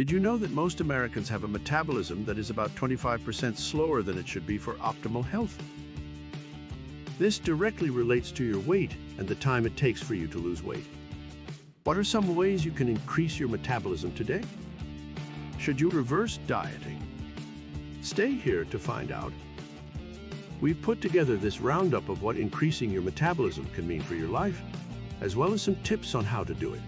Did you know that most Americans have a metabolism that is about 25% slower than it should be for optimal health? This directly relates to your weight and the time it takes for you to lose weight. What are some ways you can increase your metabolism today? Should you reverse dieting? Stay here to find out. We've put together this roundup of what increasing your metabolism can mean for your life, as well as some tips on how to do it.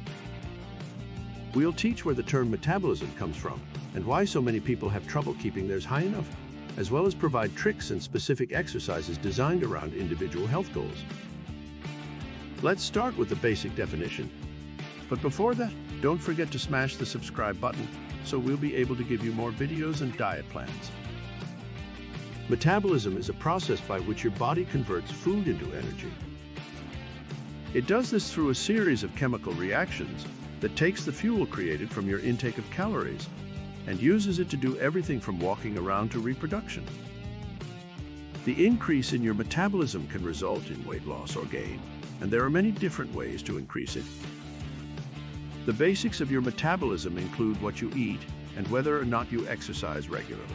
We'll teach where the term metabolism comes from and why so many people have trouble keeping theirs high enough, as well as provide tricks and specific exercises designed around individual health goals. Let's start with the basic definition. But before that, don't forget to smash the subscribe button so we'll be able to give you more videos and diet plans. Metabolism is a process by which your body converts food into energy. It does this through a series of chemical reactions that takes the fuel created from your intake of calories and uses it to do everything from walking around to reproduction. The increase in your metabolism can result in weight loss or gain, and there are many different ways to increase it. The basics of your metabolism include what you eat and whether or not you exercise regularly.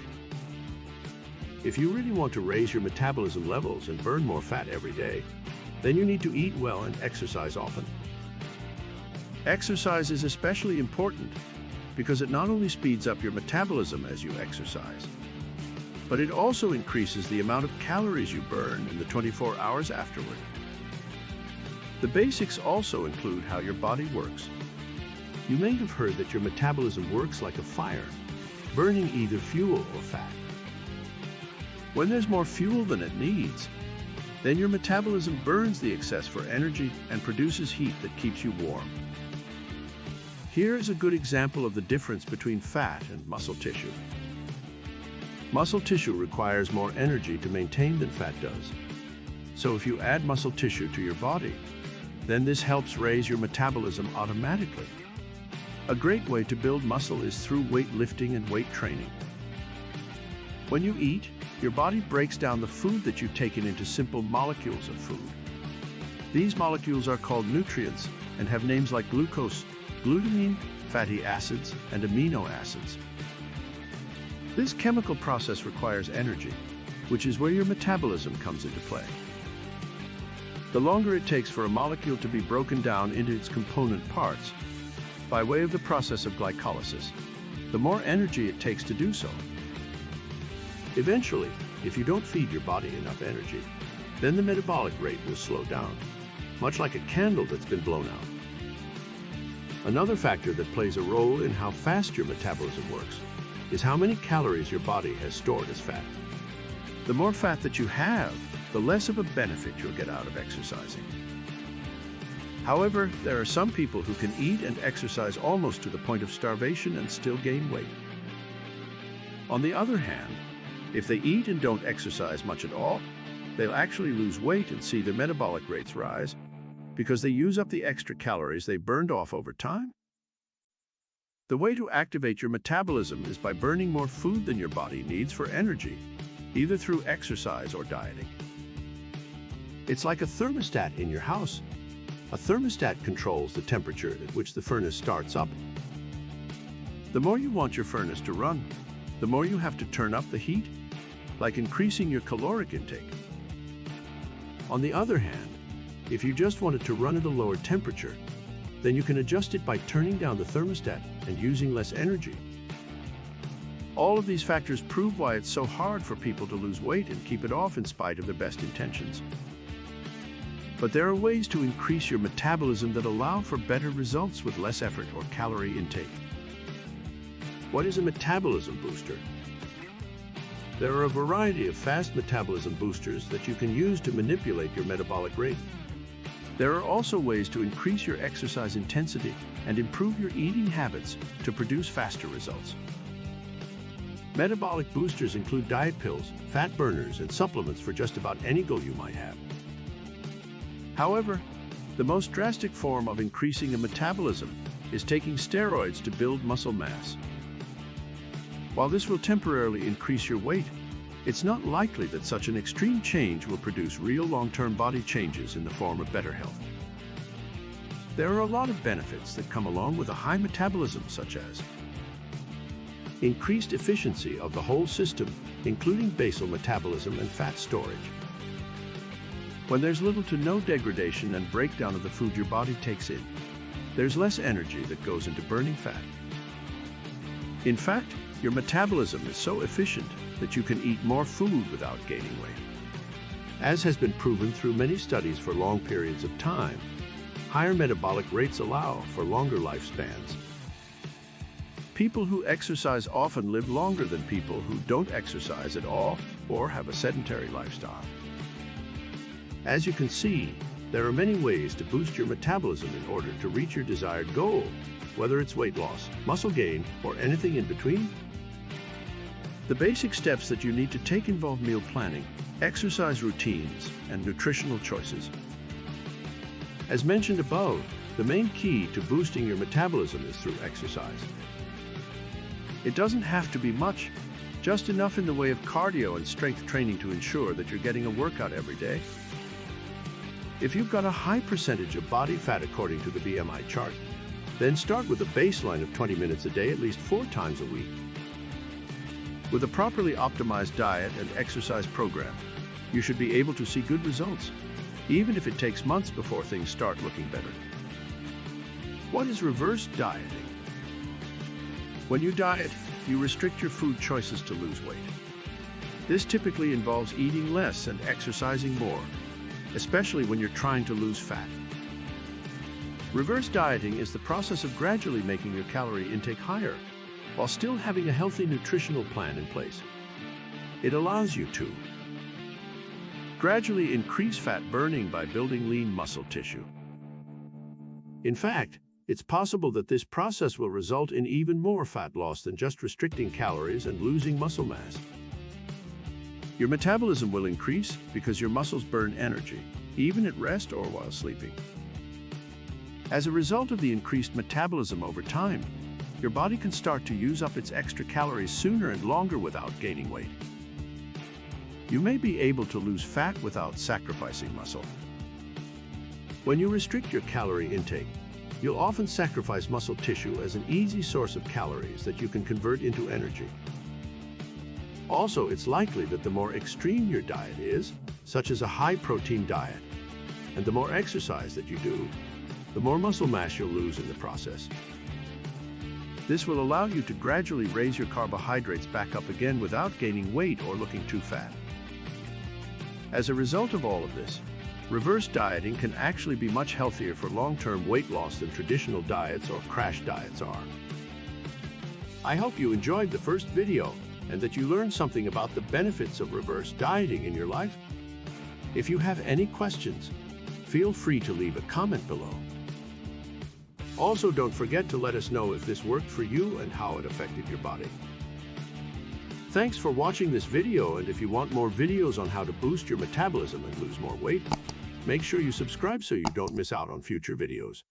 If you really want to raise your metabolism levels and burn more fat every day, then you need to eat well and exercise often. Exercise is especially important because it not only speeds up your metabolism as you exercise, but it also increases the amount of calories you burn in the 24 hours afterward. The basics also include how your body works. You may have heard that your metabolism works like a fire, burning either fuel or fat. When there's more fuel than it needs, then your metabolism burns the excess for energy and produces heat that keeps you warm. Here is a good example of the difference between fat and muscle tissue. Muscle tissue requires more energy to maintain than fat does. So if you add muscle tissue to your body, then this helps raise your metabolism automatically. A great way to build muscle is through weightlifting and weight training. When you eat, your body breaks down the food that you've taken into simple molecules of food. These molecules are called nutrients and have names like glucose, glutamine, fatty acids, and amino acids. This chemical process requires energy, which is where your metabolism comes into play. The longer it takes for a molecule to be broken down into its component parts, by way of the process of glycolysis, the more energy it takes to do so. Eventually, if you don't feed your body enough energy, then the metabolic rate will slow down, much like a candle that's been blown out. Another factor that plays a role in how fast your metabolism works is how many calories your body has stored as fat. The more fat that you have, the less of a benefit you'll get out of exercising. However, there are some people who can eat and exercise almost to the point of starvation and still gain weight. On the other hand, if they eat and don't exercise much at all, they'll actually lose weight and see their metabolic rates rise because they use up the extra calories they burned off over time. The way to activate your metabolism is by burning more food than your body needs for energy, either through exercise or dieting. It's like a thermostat in your house. A thermostat controls the temperature at which the furnace starts up. The more you want your furnace to run, the more you have to turn up the heat, like increasing your caloric intake. On the other hand, if you just want it to run at a lower temperature, then you can adjust it by turning down the thermostat and using less energy. All of these factors prove why it's so hard for people to lose weight and keep it off in spite of their best intentions. But there are ways to increase your metabolism that allow for better results with less effort or calorie intake. What is a metabolism booster? There are a variety of fast metabolism boosters that you can use to manipulate your metabolic rate. There are also ways to increase your exercise intensity and improve your eating habits to produce faster results. Metabolic boosters include diet pills, fat burners, and supplements for just about any goal you might have. However, the most drastic form of increasing a metabolism is taking steroids to build muscle mass. While this will temporarily increase your weight, it's not likely that such an extreme change will produce real long-term body changes in the form of better health. There are a lot of benefits that come along with a high metabolism, such as increased efficiency of the whole system, including basal metabolism and fat storage. When there's little to no degradation and breakdown of the food your body takes in, there's less energy that goes into burning fat. In fact, your metabolism is so efficient that you can eat more food without gaining weight. As has been proven through many studies for long periods of time, higher metabolic rates allow for longer lifespans. People who exercise often live longer than people who don't exercise at all or have a sedentary lifestyle. As you can see, there are many ways to boost your metabolism in order to reach your desired goal, whether it's weight loss, muscle gain, or anything in between. The basic steps that you need to take involve meal planning, exercise routines, and nutritional choices. As mentioned above, the main key to boosting your metabolism is through exercise. It doesn't have to be much, just enough in the way of cardio and strength training to ensure that you're getting a workout every day. If you've got a high percentage of body fat according to the BMI chart, then start with a baseline of 20 minutes a day at least 4 times a week. With a properly optimized diet and exercise program, you should be able to see good results, even if it takes months before things start looking better. What is reverse dieting? When you diet, you restrict your food choices to lose weight. This typically involves eating less and exercising more, especially when you're trying to lose fat. Reverse dieting is the process of gradually making your calorie intake higher, while still having a healthy nutritional plan in place. It allows you to gradually increase fat burning by building lean muscle tissue. In fact, it's possible that this process will result in even more fat loss than just restricting calories and losing muscle mass. Your metabolism will increase because your muscles burn energy, even at rest or while sleeping. As a result of the increased metabolism over time, your body can start to use up its extra calories sooner and longer without gaining weight. You may be able to lose fat without sacrificing muscle. When you restrict your calorie intake, you'll often sacrifice muscle tissue as an easy source of calories that you can convert into energy. Also, it's likely that the more extreme your diet is, such as a high-protein diet, and the more exercise that you do, the more muscle mass you'll lose in the process. This will allow you to gradually raise your carbohydrates back up again without gaining weight or looking too fat. As a result of all of this, reverse dieting can actually be much healthier for long-term weight loss than traditional diets or crash diets are. I hope you enjoyed the first video and that you learned something about the benefits of reverse dieting in your life. If you have any questions, feel free to leave a comment below. Also, don't forget to let us know if this worked for you and how it affected your body. Thanks for watching this video, and if you want more videos on how to boost your metabolism and lose more weight, make sure you subscribe so you don't miss out on future videos.